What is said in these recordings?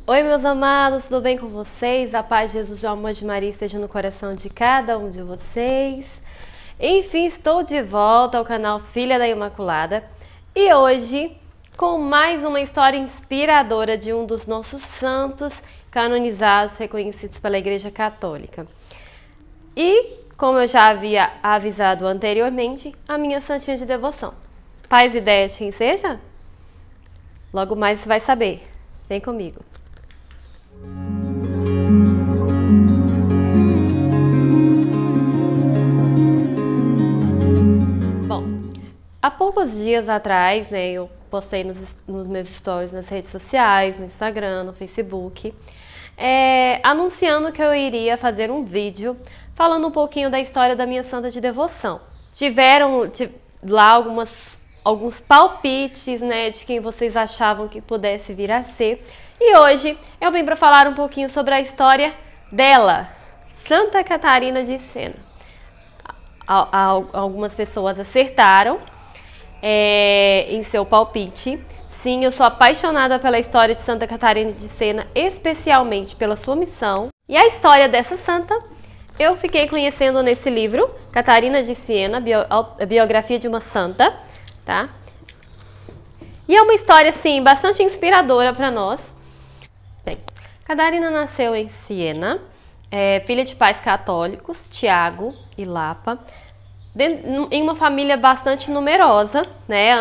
Oi, meus amados, tudo bem com vocês? A paz de Jesus e o amor de Maria esteja no coração de cada um de vocês. Enfim, estou de volta ao canal Filha da Imaculada e hoje com mais uma história inspiradora de um dos nossos santos canonizados, reconhecidos pela Igreja Católica. E, como eu já havia avisado anteriormente, a minha santinha de devoção. Faz ideia de quem seja? Logo mais você vai saber. Vem comigo. Bom, há poucos dias atrás, eu postei nos meus stories nas redes sociais, no Instagram, no Facebook, anunciando que eu iria fazer um vídeo falando um pouquinho da história da minha santa de devoção. Tiveram lá alguns palpites, de quem vocês achavam que pudesse vir a ser. E hoje eu vim para falar um pouquinho sobre a história dela, Santa Catarina de Siena. Algumas pessoas acertaram em seu palpite. Sim, eu sou apaixonada pela história de Santa Catarina de Siena, especialmente pela sua missão. E a história dessa santa eu fiquei conhecendo nesse livro, Catarina de Siena, a biografia de uma santa, tá? E é uma história, assim, bastante inspiradora para nós. Bem, Catarina nasceu em Siena, filha de pais católicos, Tiago e Lapa, em uma família bastante numerosa,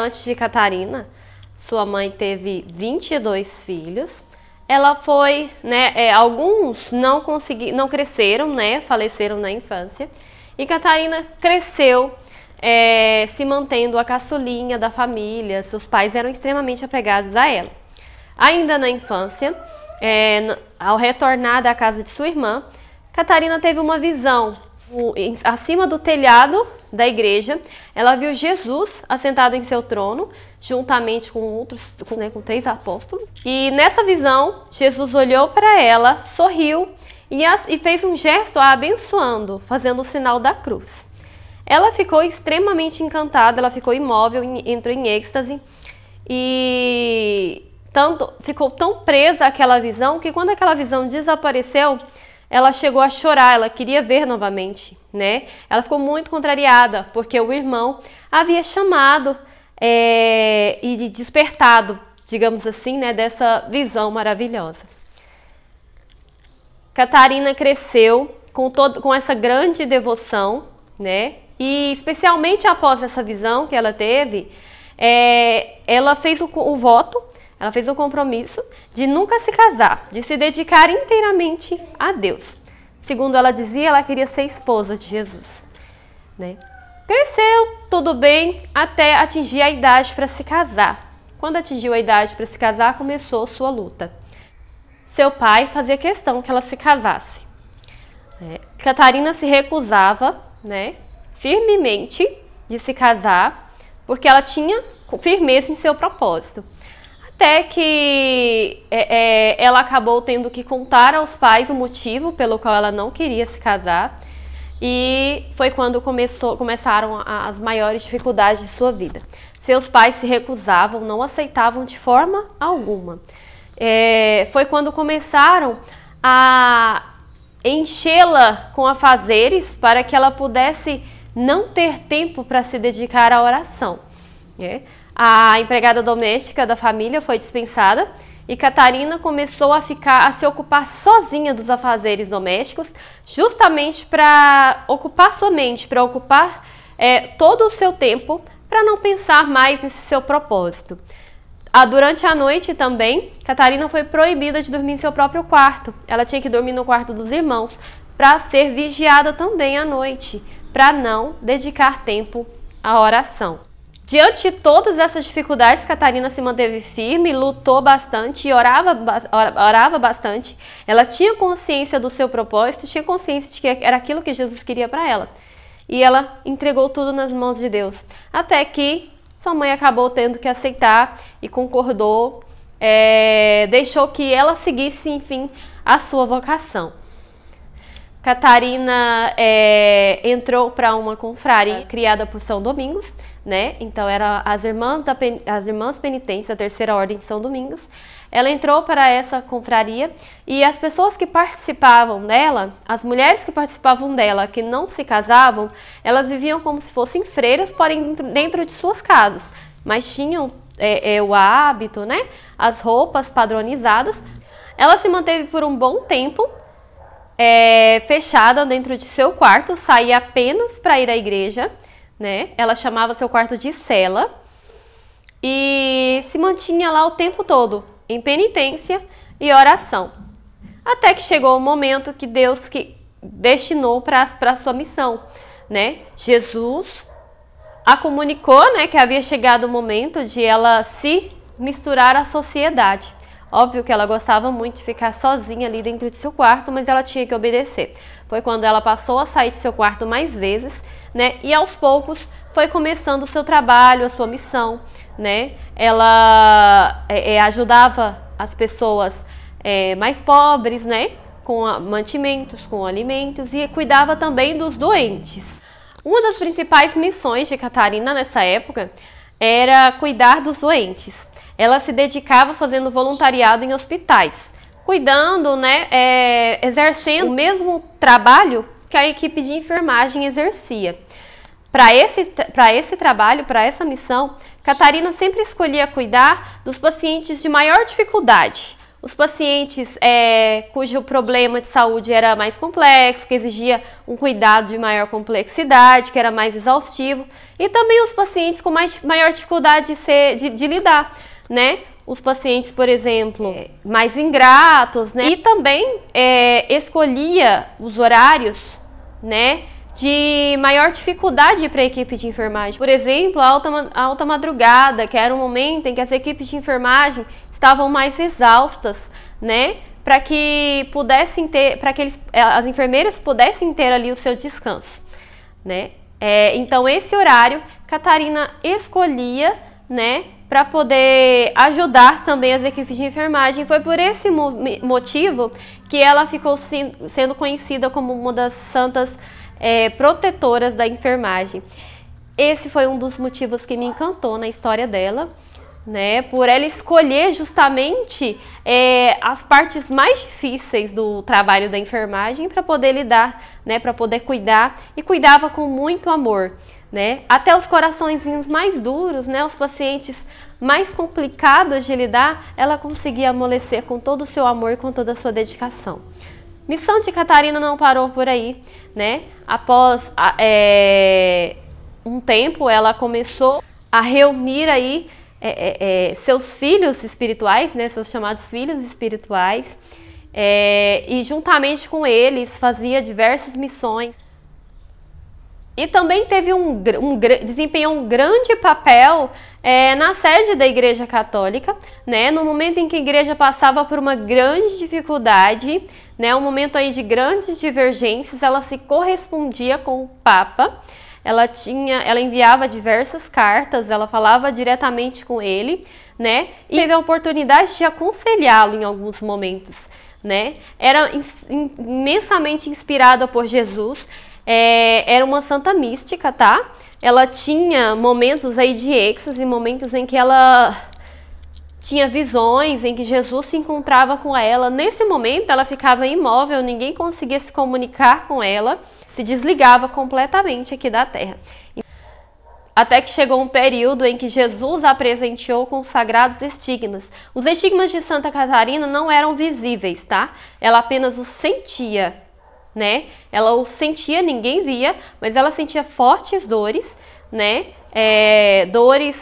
antes de Catarina, sua mãe teve 22 filhos. Ela foi, alguns não cresceram, faleceram na infância. E Catarina cresceu se mantendo a caçulinha da família. Seus pais eram extremamente apegados a ela. Ainda na infância, ao retornar da casa de sua irmã, Catarina teve uma visão. Acima do telhado da igreja, ela viu Jesus assentado em seu trono, juntamente com 3 apóstolos. E nessa visão, Jesus olhou para ela, sorriu e fez um gesto a abençoando, fazendo o sinal da cruz. Ela ficou extremamente encantada, ela ficou imóvel, entrou em êxtase e ficou tão presa àquela visão que quando aquela visão desapareceu, ela chegou a chorar, ela queria ver novamente, Ela ficou muito contrariada, porque o irmão havia chamado e despertado, digamos assim, dessa visão maravilhosa. Catarina cresceu com essa grande devoção, E especialmente após essa visão que ela teve, ela fez o voto. Ela fez um compromisso de nunca se casar, de se dedicar inteiramente a Deus. Segundo ela dizia, ela queria ser esposa de Jesus. Cresceu, tudo bem, até atingir a idade para se casar. Quando atingiu a idade para se casar, começou sua luta. Seu pai fazia questão que ela se casasse. Catarina se recusava, firmemente de se casar, porque ela tinha firmeza em seu propósito. Até que ela acabou tendo que contar aos pais o motivo pelo qual ela não queria se casar. E foi quando começaram as maiores dificuldades de sua vida. Seus pais se recusavam, não aceitavam de forma alguma. Foi quando começaram a enchê-la com afazeres para que ela pudesse não ter tempo para se dedicar à oração. A empregada doméstica da família foi dispensada e Catarina começou a se ocupar sozinha dos afazeres domésticos, justamente para ocupar sua mente, para ocupar todo o seu tempo, para não pensar mais nesse seu propósito. Durante a noite também, Catarina foi proibida de dormir em seu próprio quarto. Ela tinha que dormir no quarto dos irmãos para ser vigiada também à noite, para não dedicar tempo à oração. Diante de todas essas dificuldades, Catarina se manteve firme, lutou bastante e orava bastante. Ela tinha consciência do seu propósito, tinha consciência de que era aquilo que Jesus queria para ela. E ela entregou tudo nas mãos de Deus. Até que sua mãe acabou tendo que aceitar e concordou, deixou que ela seguisse, enfim, a sua vocação. Catarina entrou para uma confraria criada por São Domingos, Então, eram as irmãs penitentes da Terceira Ordem de São Domingos. ela entrou para essa confraria e as pessoas que participavam dela, as mulheres que participavam dela, que não se casavam, elas viviam como se fossem freiras, porém dentro de suas casas, mas tinham o hábito, né, as roupas padronizadas. Ela se manteve por um bom tempo fechada dentro de seu quarto, saía apenas para ir à igreja, né? Ela chamava seu quarto de cela e se mantinha lá o tempo todo em penitência e oração. Até que chegou o momento que Deus destinou para a sua missão, né? Jesus a comunicou, né, que havia chegado o momento de ela se misturar à sociedade. Óbvio que ela gostava muito de ficar sozinha ali dentro de seu quarto, mas ela tinha que obedecer. Foi quando ela passou a sair de seu quarto mais vezes, né? E aos poucos foi começando o seu trabalho, a sua missão, né? Ela ajudava as pessoas mais pobres, né? Com mantimentos, com alimentos, e cuidava também dos doentes. Uma das principais missões de Catarina nessa época era cuidar dos doentes. Ela se dedicava fazendo voluntariado em hospitais, cuidando, né, exercendo o mesmo trabalho que a equipe de enfermagem exercia. Para esse trabalho, para essa missão, Catarina sempre escolhia cuidar dos pacientes de maior dificuldade. Os pacientes cujo problema de saúde era mais complexo, que exigia um cuidado de maior complexidade, que era mais exaustivo, e também os pacientes com maior dificuldade de lidar, né? Os pacientes, por exemplo, mais ingratos, né? E também escolhia os horários, né, de maior dificuldade para a equipe de enfermagem. Por exemplo, a alta madrugada, que era um momento em que as equipes de enfermagem estavam mais exaustas, né, para que as enfermeiras pudessem ter ali o seu descanso, né? Então esse horário Catarina escolhia, né, para poder ajudar também as equipes de enfermagem. Foi por esse motivo que ela ficou sendo conhecida como uma das santas protetoras da enfermagem. Esse foi um dos motivos que me encantou na história dela, né, por ela escolher justamente as partes mais difíceis do trabalho da enfermagem para poder lidar, né, para poder cuidar, e cuidava com muito amor, né, até os coraçõezinhos mais duros, né, os pacientes mais complicados de lidar, ela conseguia amolecer com todo o seu amor e com toda a sua dedicação. Missão de Catarina não parou por aí, né? Após um tempo, ela começou a reunir aí seus filhos espirituais, né? Seus chamados filhos espirituais, e juntamente com eles fazia diversas missões. E também desempenhou um grande papel na sede da Igreja Católica, né? No momento em que a Igreja passava por uma grande dificuldade, né? Um momento aí de grandes divergências, ela se correspondia com o Papa. Ela enviava diversas cartas, ela falava diretamente com ele, né? E teve a oportunidade de aconselhá-lo em alguns momentos, né? Era imensamente inspirada por Jesus. Era uma santa mística, tá? Ela tinha momentos aí de êxtase, momentos em que ela tinha visões, em que Jesus se encontrava com ela. Nesse momento ela ficava imóvel, ninguém conseguia se comunicar com ela, se desligava completamente aqui da terra. Até que chegou um período em que Jesus a presenteou com os sagrados estigmas. Os estigmas de Santa Catarina não eram visíveis, tá? Ela apenas os sentia, né? Ela os sentia, ninguém via, mas ela sentia fortes dores, né? Dores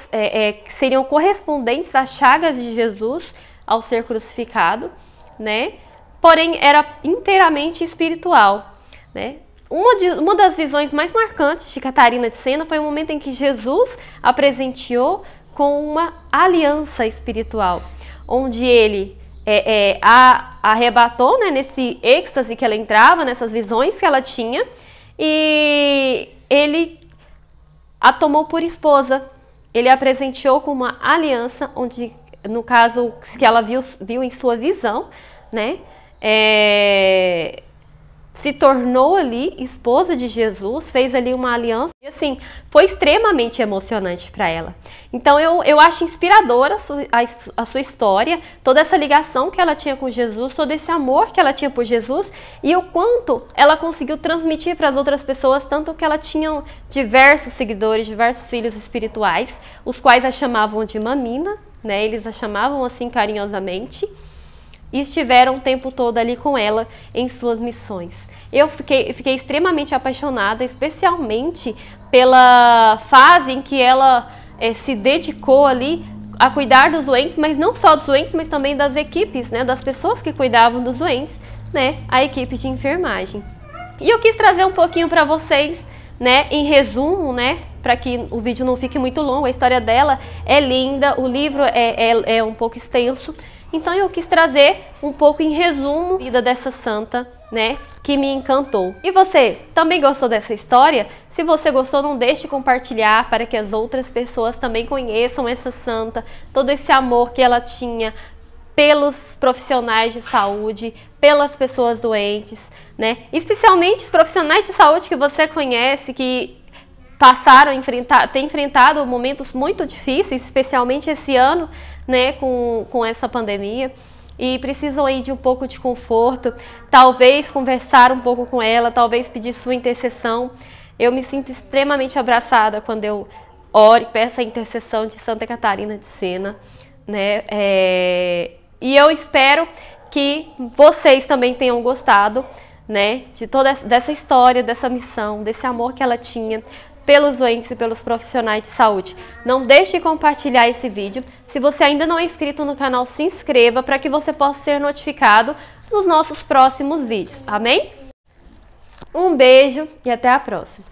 que seriam correspondentes às chagas de Jesus ao ser crucificado, né? Porém, era inteiramente espiritual, né? Uma das visões mais marcantes de Catarina de Sena foi o momento em que Jesus a presenteou com uma aliança espiritual, onde ele a arrebatou, né, nesse êxtase que ela entrava, nessas visões que ela tinha, e ele a tomou por esposa. Ele a presenteou com uma aliança, onde, no caso, que ela viu em sua visão, né, se tornou ali esposa de Jesus, fez ali uma aliança e assim, foi extremamente emocionante para ela. Então eu acho inspiradora a sua história, toda essa ligação que ela tinha com Jesus, todo esse amor que ela tinha por Jesus e o quanto ela conseguiu transmitir para as outras pessoas, tanto que ela tinha diversos seguidores, diversos filhos espirituais, os quais a chamavam de mamina, né? Eles a chamavam assim carinhosamente e estiveram o tempo todo ali com ela em suas missões. Eu fiquei extremamente apaixonada, especialmente pela fase em que ela se dedicou ali a cuidar dos doentes, mas não só dos doentes, mas também das equipes, né, das pessoas que cuidavam dos doentes, né, a equipe de enfermagem. E eu quis trazer um pouquinho para vocês, né, em resumo, né, para que o vídeo não fique muito longo. A história dela é linda, o livro é um pouco extenso, então eu quis trazer um pouco em resumo a vida dessa santa, né, que me encantou. E você também gostou dessa história? Se você gostou, não deixe de compartilhar para que as outras pessoas também conheçam essa santa, todo esse amor que ela tinha pelos profissionais de saúde, pelas pessoas doentes, né? Especialmente os profissionais de saúde que você conhece, que têm enfrentado momentos muito difíceis, especialmente esse ano, né, com essa pandemia, e precisam aí de um pouco de conforto, talvez conversar um pouco com ela, talvez pedir sua intercessão. Eu me sinto extremamente abraçada quando eu oro e peço a intercessão de Santa Catarina de Sena, né? E eu espero que vocês também tenham gostado, né, de toda dessa história, dessa missão, desse amor que ela tinha pelos doentes e pelos profissionais de saúde. Não deixe de compartilhar esse vídeo. Se você ainda não é inscrito no canal, se inscreva para que você possa ser notificado nos nossos próximos vídeos. Amém? Um beijo e até a próxima.